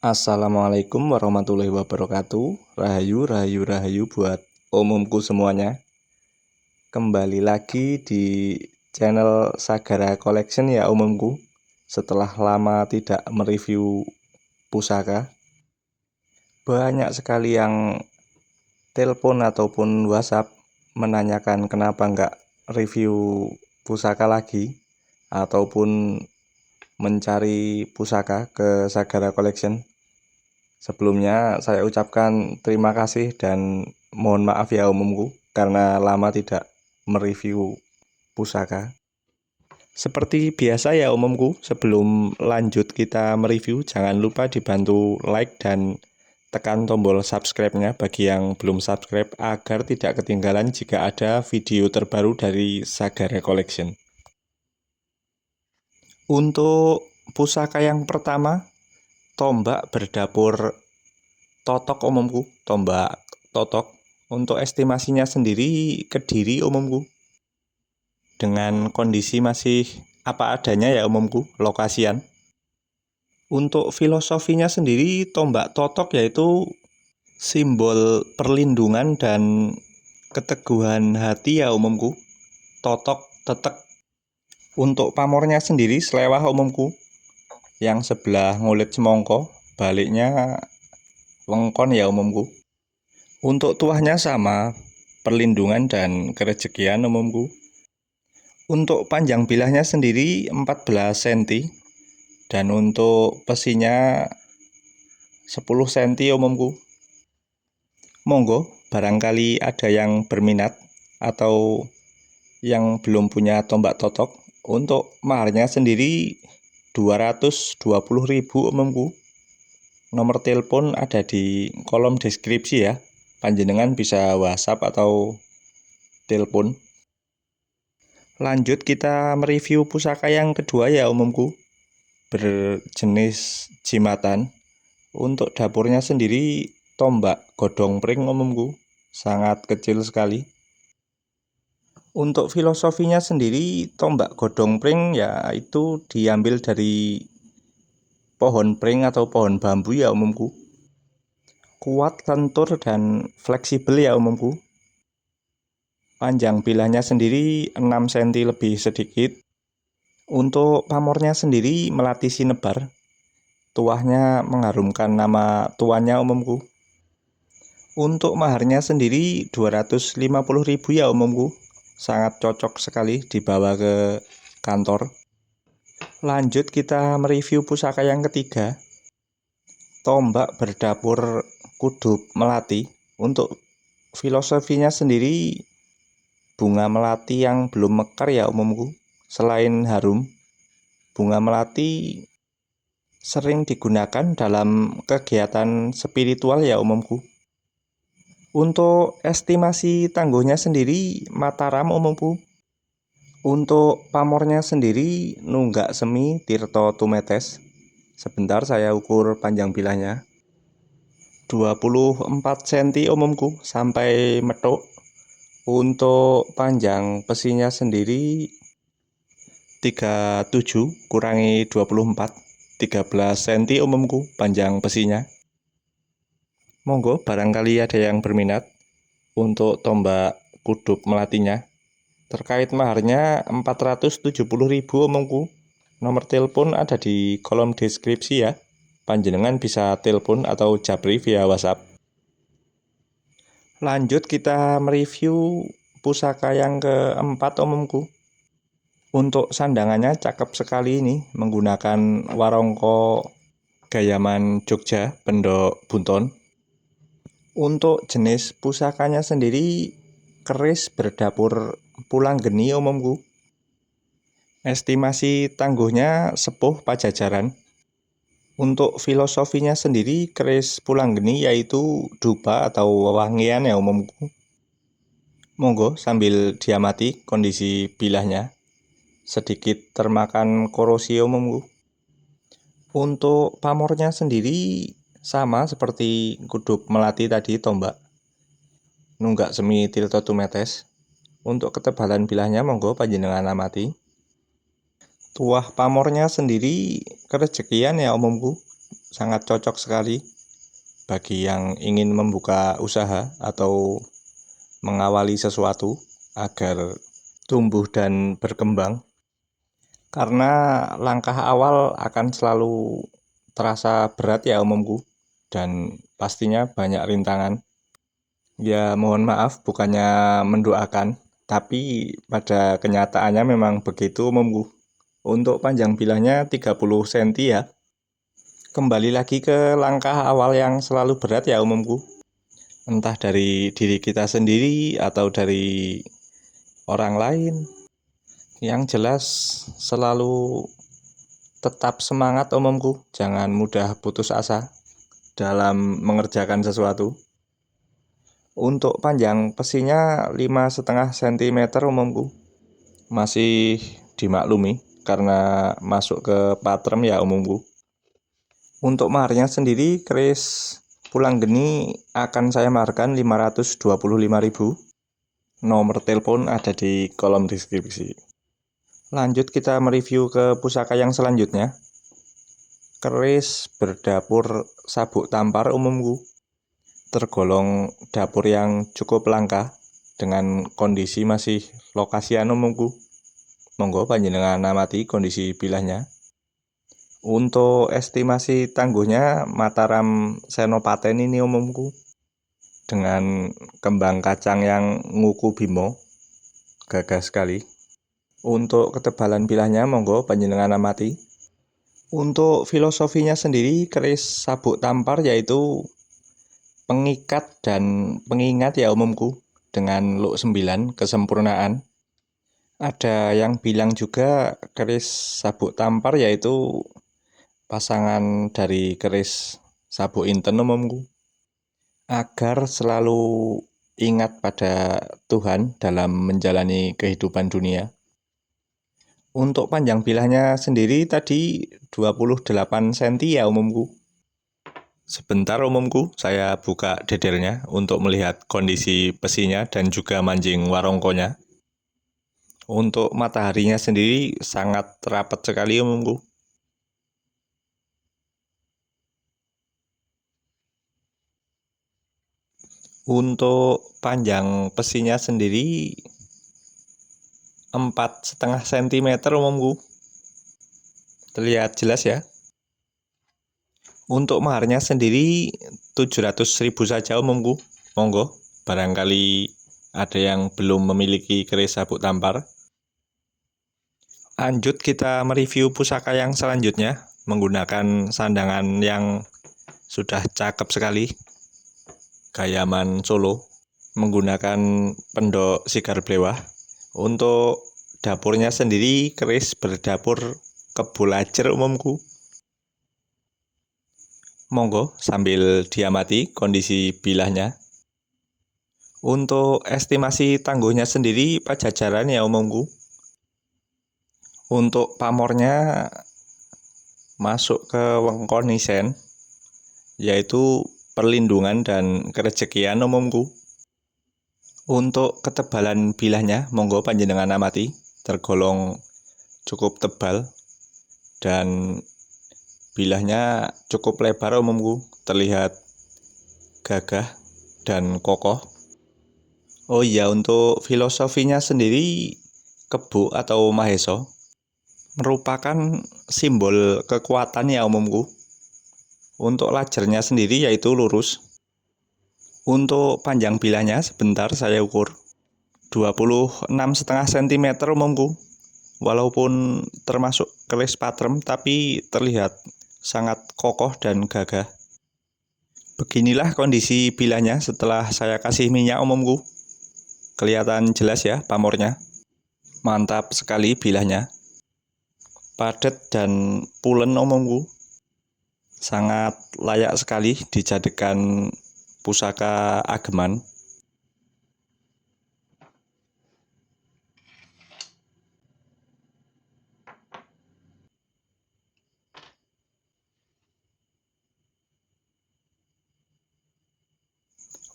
Assalamualaikum warahmatullahi wabarakatuh. Rahayu, rahayu, rahayu buat umumku semuanya. Kembali lagi di channel Sagara Collection ya umumku. Setelah lama tidak mereview pusaka, banyak sekali yang telepon ataupun WhatsApp menanyakan kenapa nggak review pusaka lagi ataupun mencari pusaka ke Sagara Collection. Sebelumnya saya ucapkan terima kasih dan mohon maaf ya umumku karena lama tidak mereview pusaka. Seperti biasa ya umumku, sebelum lanjut kita mereview jangan lupa dibantu like dan tekan tombol subscribe-nya bagi yang belum subscribe agar tidak ketinggalan jika ada video terbaru dari Sagara Collection. Untuk pusaka yang pertama, tombak berdapur totok umumku, tombak totok. Untuk estimasinya sendiri Kediri umumku. Dengan kondisi masih apa adanya ya umumku, lokasian. Untuk filosofinya sendiri tombak totok yaitu simbol perlindungan dan keteguhan hati ya umumku. Totok tetek. Untuk pamornya sendiri selewah umumku. Yang sebelah ngulit semongko, baliknya wengkon ya umumku. Untuk tuahnya sama, perlindungan dan kerejekian umumku. Untuk panjang bilahnya sendiri 14 cm dan untuk pesinya 10 cm umumku. Monggo barangkali ada yang berminat atau yang belum punya tombak totok. Untuk maharnya sendiri 220.000 umumku. Nomor telepon ada di kolom deskripsi ya. Panjenengan bisa WhatsApp atau telepon. Lanjut kita mereview pusaka yang kedua ya umumku, berjenis jimatan. Untuk dapurnya sendiri tombak godong pring umumku, sangat kecil sekali. Untuk filosofinya sendiri tombak godong pring ya itu diambil dari pohon pring atau pohon bambu ya umumku. Kuat, lentur, dan fleksibel ya umumku. Panjang bilahnya sendiri 6 cm lebih sedikit. Untuk pamornya sendiri melati sinebar. Tuahnya mengharumkan nama tuannya umumku. Untuk maharnya sendiri 250.000 ya umumku. Sangat cocok sekali dibawa ke kantor. Lanjut kita mereview pusaka yang ketiga. Tombak berdapur kudup melati. Untuk filosofinya sendiri bunga melati yang belum mekar ya umumku. Selain harum, bunga melati sering digunakan dalam kegiatan spiritual ya umumku. Untuk estimasi tangguhnya sendiri Mataram umumku. Untuk pamornya sendiri Nunggak Semi Tirto Tumetes. Sebentar saya ukur panjang bilahnya. 24 cm umumku sampai metuk. Untuk panjang pesinya sendiri 37 kurangi 24, 13 cm umumku panjang pesinya. Monggo barangkali ada yang berminat untuk tombak kudup melatinya. Terkait maharnya 470.000 umumku. Nomor telepon ada di kolom deskripsi ya. Panjenengan bisa telepon atau japri via WhatsApp. Lanjut kita mereview pusaka yang keempat umumku. Untuk sandangannya cakep sekali ini, menggunakan warongko gayaman Jogja, Pendok Bunton. Untuk jenis pusakanya sendiri keris berdapur pulang geni umumku. Estimasi tangguhnya sepuh Pajajaran. Untuk filosofinya sendiri keris pulang geni yaitu dupa atau wewangian ya umumku. Monggo sambil diamati kondisi bilahnya. Sedikit termakan korosi umumku. Untuk pamornya sendiri sama seperti kudup melati tadi tombak. Nunggak Semi Tirto Tumetes. Untuk ketebalan bilahnya monggo panjenengan amati. Tuah pamornya sendiri kerejekian ya umumku. sangat cocok sekali bagi yang ingin membuka usaha atau mengawali sesuatu agar tumbuh dan berkembang. Karena langkah awal akan selalu terasa berat ya umumku, dan pastinya banyak rintangan. Ya mohon maaf bukannya mendoakan, tapi pada kenyataannya memang begitu umumku. Untuk panjang bilahnya 30 cm ya. Kembali lagi ke langkah awal yang selalu berat ya umumku. Entah dari diri kita sendiri atau dari orang lain. Yang jelas selalu tetap semangat umumku. Jangan mudah putus asa dalam mengerjakan sesuatu. Untuk panjang pesinya 5,5 cm umumku. Masih dimaklumi karena masuk ke patrem ya umumku. Untuk maharnya sendiri keris pulang geni akan saya maharkan 525.000. Nomor telepon ada di kolom deskripsi. Lanjut kita mereview ke pusaka yang selanjutnya. Keris berdapur sabuk tampar umumku. Tergolong dapur yang cukup langka dengan kondisi masih lokasian umumku. Monggo panjenengan amati kondisi bilahnya. Untuk estimasi tangguhnya Mataram Senopaten ini umumku, dengan kembang kacang yang nguku bimo, gagah sekali. Untuk ketebalan bilahnya monggo panjenengan amati. Untuk filosofinya sendiri keris sabuk tampar yaitu pengikat dan pengingat ya umumku, dengan look 9 kesempurnaan. Ada yang bilang juga keris sabuk tampar yaitu pasangan dari keris sabuk inten umumku, agar selalu ingat pada Tuhan dalam menjalani kehidupan dunia. Untuk panjang bilahnya sendiri tadi 28 cm ya umumku. Sebentar umumku, saya buka dedernya untuk melihat kondisi besinya dan juga mancing warongkonya. Untuk mataharinya sendiri sangat rapat sekali umumku. Untuk panjang besinya sendiri 4,5 cm umumku. Terlihat jelas ya. Untuk maharnya sendiri 700.000 saja umumku. Monggo, barangkali ada yang belum memiliki keris sabuk tampar. Lanjut kita mereview pusaka yang selanjutnya menggunakan sandangan yang sudah cakep sekali. Gayaman Solo menggunakan pendok sigar blewah. Untuk dapurnya sendiri keris berdapur kebulajer umumku. Monggo sambil diamati kondisi bilahnya. Untuk estimasi tangguhnya sendiri pajajaran ya umumku. Untuk pamornya masuk ke wengkon isen, yaitu perlindungan dan kerejekian umumku. Untuk ketebalan bilahnya monggo panjenengan amati, tergolong cukup tebal dan bilahnya cukup lebar umumku, terlihat gagah dan kokoh. Oh iya, untuk filosofinya sendiri Kebo atau Maheso merupakan simbol kekuatan ya umumku. Untuk lajernya sendiri yaitu lurus. Untuk panjang bilahnya sebentar saya ukur 26,5 cm umumku. Walaupun termasuk keris patrem tapi terlihat sangat kokoh dan gagah. Beginilah kondisi bilahnya setelah saya kasih minyak umumku. Kelihatan jelas ya pamornya. Mantap sekali bilahnya. Padat dan pulen umumku. Sangat layak sekali dijadikan pusaka ageman.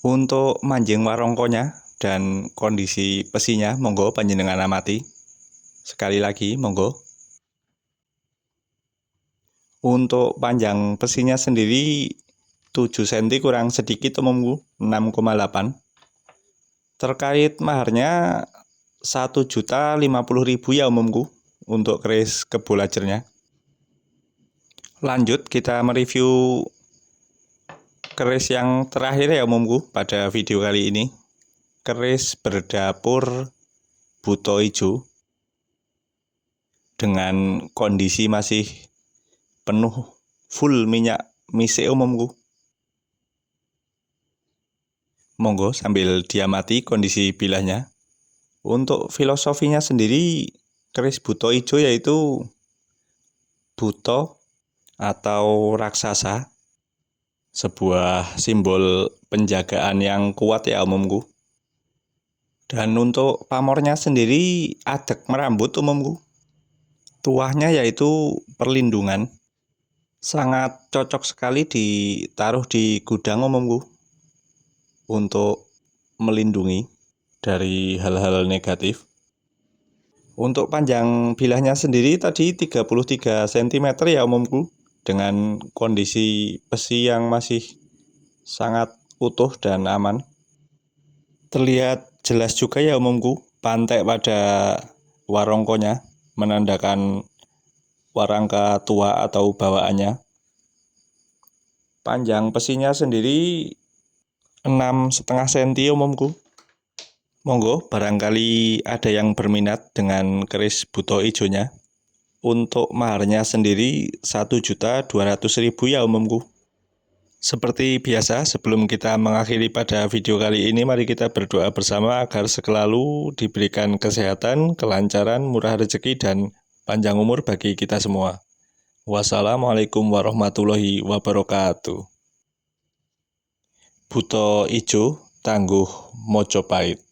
Untuk manjing warongkonya dan kondisi besinya monggo panjenengan amati. Sekali lagi monggo. Untuk panjang besinya sendiri 7 cm kurang sedikit umumku, 6,8. Terkait maharnya 1.050.000 ya umumku untuk keris kebo lajernya. Lanjut kita mereview keris yang terakhir ya umumku pada video kali ini. Keris berdapur buto ijo dengan kondisi masih penuh full minyak misik umumku. Monggo sambil diamati kondisi bilahnya. Untuk filosofinya sendiri, keris buto ijo yaitu buto atau raksasa, sebuah simbol penjagaan yang kuat ya umumku. Dan untuk pamornya sendiri adek merambut umumku. Tuahnya yaitu perlindungan. Sangat cocok sekali ditaruh di gudang umumku untuk melindungi dari hal-hal negatif. Untuk panjang bilahnya sendiri tadi 33 cm ya umumku, dengan kondisi besi yang masih sangat utuh dan aman. Terlihat jelas juga ya umumku pantek pada warongkonya, menandakan warangka tua atau bawaannya. Panjang besinya sendiri 6,5 cm umumku. Monggo barangkali ada yang berminat dengan keris buto ijonya. Untuk maharnya sendiri 1.200.000 ya umumku. Seperti biasa, sebelum kita mengakhiri pada video kali ini, mari kita berdoa bersama agar selalu diberikan kesehatan, kelancaran, murah rezeki, dan panjang umur bagi kita semua. Wassalamualaikum warahmatullahi wabarakatuh. Buto ijo tangguh Mojopahit.